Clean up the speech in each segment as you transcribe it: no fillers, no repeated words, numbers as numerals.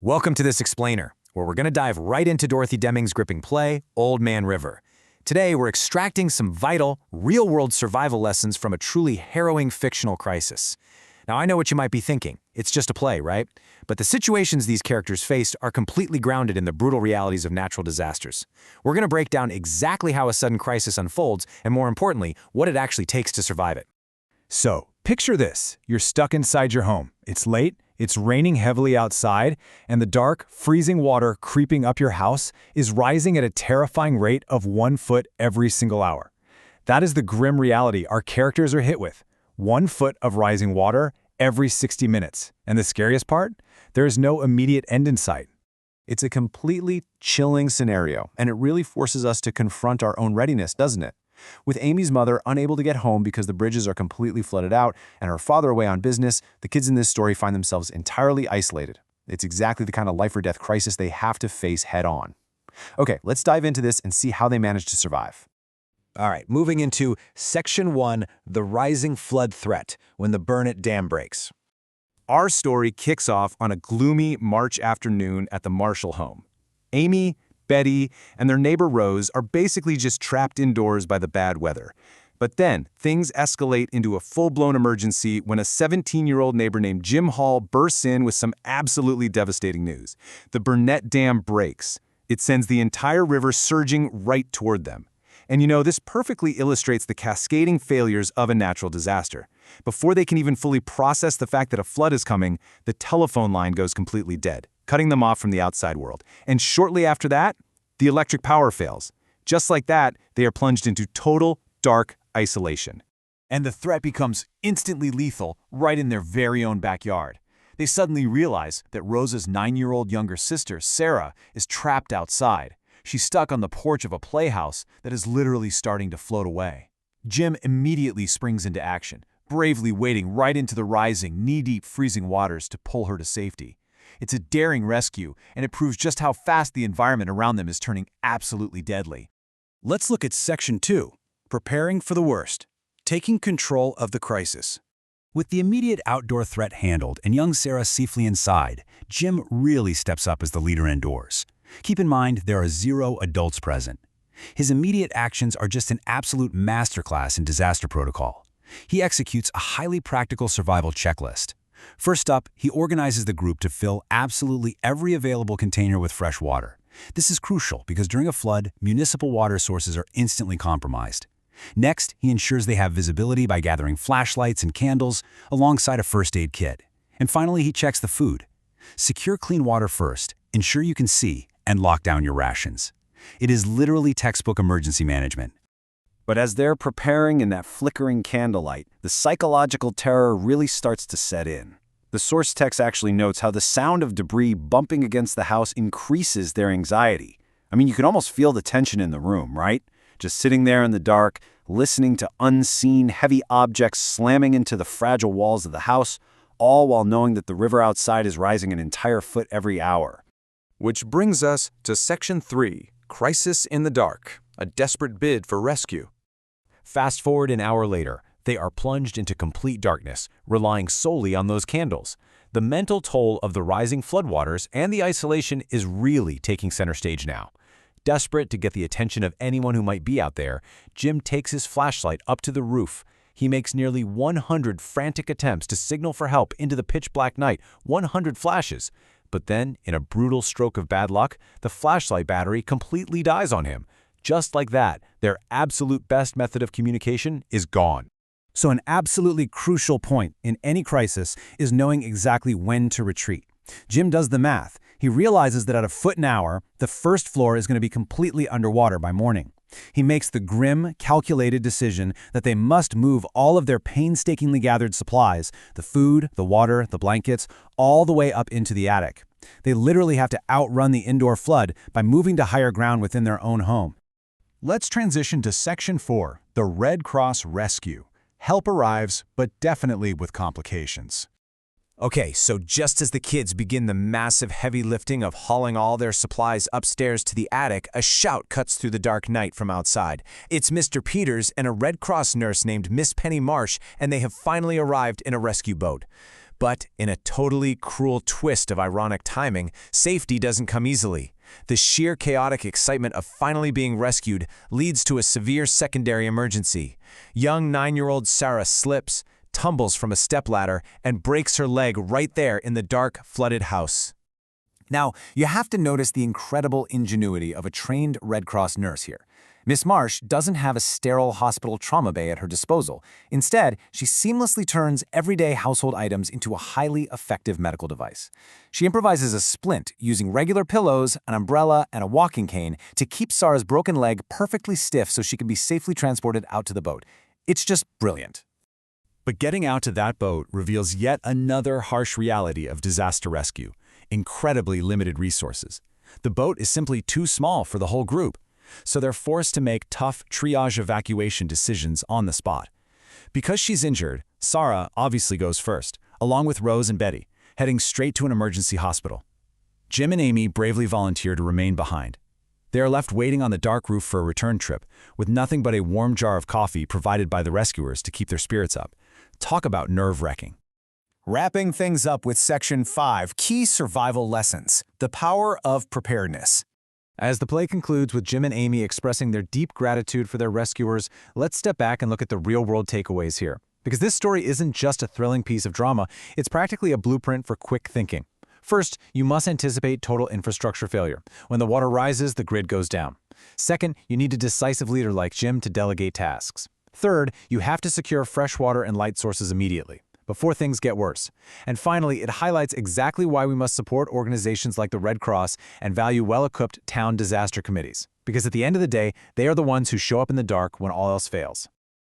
Welcome to this explainer, where we're going to dive right into Dorothy Deming's gripping play, Old Man River. Today, we're extracting some vital, real-world survival lessons from a truly harrowing fictional crisis. Now, I know what you might be thinking. It's just a play, right? But the situations these characters faced are completely grounded in the brutal realities of natural disasters. We're going to break down exactly how a sudden crisis unfolds, and more importantly, what it actually takes to survive it. So, picture this. You're stuck inside your home. It's late, it's raining heavily outside, and the dark, freezing water creeping up your house is rising at a terrifying rate of 1 foot every single hour. That is the grim reality our characters are hit with. 1 foot of rising water every 60 minutes. And the scariest part? There is no immediate end in sight. It's a completely chilling scenario, and it really forces us to confront our own readiness, doesn't it? With Amy's mother unable to get home because the bridges are completely flooded out and her father away on business, the kids in this story find themselves entirely isolated. It's exactly the kind of life or death crisis they have to face head on. Okay, let's dive into this and see how they manage to survive. All right, moving into Section 1, the rising flood threat, when the Burnett Dam breaks. Our story kicks off on a gloomy March afternoon at the Marshall home. Amy, Betty, and their neighbor Rose are basically just trapped indoors by the bad weather. But then, things escalate into a full-blown emergency when a 17-year-old neighbor named Jim Hall bursts in with some absolutely devastating news. The Burnett Dam breaks. It sends the entire river surging right toward them. And this perfectly illustrates the cascading failures of a natural disaster. Before they can even fully process the fact that a flood is coming, the telephone line goes completely dead, cutting them off from the outside world. And shortly after that, the electric power fails. Just like that, they are plunged into total, dark isolation. And the threat becomes instantly lethal right in their very own backyard. They suddenly realize that Rose's 9-year-old younger sister, Sarah, is trapped outside. She's stuck on the porch of a playhouse that is literally starting to float away. Jim immediately springs into action, bravely wading right into the rising, knee-deep freezing waters to pull her to safety. It's a daring rescue, and it proves just how fast the environment around them is turning absolutely deadly. Let's look at Section 2, Preparing for the Worst, Taking Control of the Crisis. With the immediate outdoor threat handled and young Sarah safely inside, Jim really steps up as the leader indoors. Keep in mind, there are 0 adults present. His immediate actions are just an absolute masterclass in disaster protocol. He executes a highly practical survival checklist. First up, he organizes the group to fill absolutely every available container with fresh water. This is crucial because during a flood, municipal water sources are instantly compromised. Next, he ensures they have visibility by gathering flashlights and candles alongside a first aid kit. And finally, he checks the food. Secure clean water first, ensure you can see, and lock down your rations. It is literally textbook emergency management. But as they're preparing in that flickering candlelight, the psychological terror really starts to set in. The source text actually notes how the sound of debris bumping against the house increases their anxiety. I mean, you can almost feel the tension in the room, right? Just sitting there in the dark, listening to unseen, heavy objects slamming into the fragile walls of the house, all while knowing that the river outside is rising an entire foot every hour. Which brings us to Section 3, Crisis in the Dark, a desperate bid for rescue. Fast forward an hour later, they are plunged into complete darkness, relying solely on those candles. The mental toll of the rising floodwaters and the isolation is really taking center stage now. Desperate to get the attention of anyone who might be out there, Jim takes his flashlight up to the roof. He makes nearly 100 frantic attempts to signal for help into the pitch-black night, 100 flashes. But then, in a brutal stroke of bad luck, the flashlight battery completely dies on him. Just like that, their absolute best method of communication is gone. So an absolutely crucial point in any crisis is knowing exactly when to retreat. Jim does the math. He realizes that at a foot an hour, the first floor is going to be completely underwater by morning. He makes the grim, calculated decision that they must move all of their painstakingly gathered supplies, the food, the water, the blankets, all the way up into the attic. They literally have to outrun the indoor flood by moving to higher ground within their own home. Let's transition to Section 4, the Red Cross Rescue. Help arrives, but definitely with complications. Okay, so just as the kids begin the massive heavy lifting of hauling all their supplies upstairs to the attic, a shout cuts through the dark night from outside. It's Mr. Peters and a Red Cross nurse named Miss Penny Marsh, and they have finally arrived in a rescue boat. But in a totally cruel twist of ironic timing, safety doesn't come easily. The sheer chaotic excitement of finally being rescued leads to a severe secondary emergency. Young 9-year-old Sarah slips, tumbles from a stepladder, and breaks her leg right there in the dark, flooded house. Now, you have to notice the incredible ingenuity of a trained Red Cross nurse here. Miss Marsh doesn't have a sterile hospital trauma bay at her disposal. Instead, she seamlessly turns everyday household items into a highly effective medical device. She improvises a splint using regular pillows, an umbrella, and a walking cane to keep Sarah's broken leg perfectly stiff so she can be safely transported out to the boat. It's just brilliant. But getting out to that boat reveals yet another harsh reality of disaster rescue: incredibly limited resources. The boat is simply too small for the whole group, so they're forced to make tough triage evacuation decisions on the spot. Because she's injured, Sarah obviously goes first, along with Rose and Betty, heading straight to an emergency hospital. Jim and Amy bravely volunteer to remain behind. They are left waiting on the dark roof for a return trip, with nothing but a warm jar of coffee provided by the rescuers to keep their spirits up. Talk about nerve-wracking. Wrapping things up with Section 5, Key Survival Lessons: The Power of Preparedness. As the play concludes with Jim and Amy expressing their deep gratitude for their rescuers, let's step back and look at the real-world takeaways here. Because this story isn't just a thrilling piece of drama, it's practically a blueprint for quick thinking. First, you must anticipate total infrastructure failure. When the water rises, the grid goes down. Second, you need a decisive leader like Jim to delegate tasks. Third, you have to secure fresh water and light sources immediately, before things get worse. And finally, it highlights exactly why we must support organizations like the Red Cross and value well-equipped town disaster committees. Because at the end of the day, they are the ones who show up in the dark when all else fails.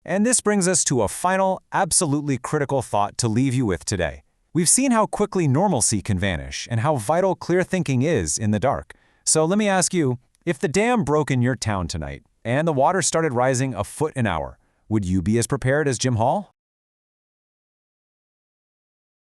And this brings us to a final, absolutely critical thought to leave you with today. We've seen how quickly normalcy can vanish and how vital clear thinking is in the dark. So let me ask you, if the dam broke in your town tonight and the water started rising a foot an hour, would you be as prepared as Jim Hall?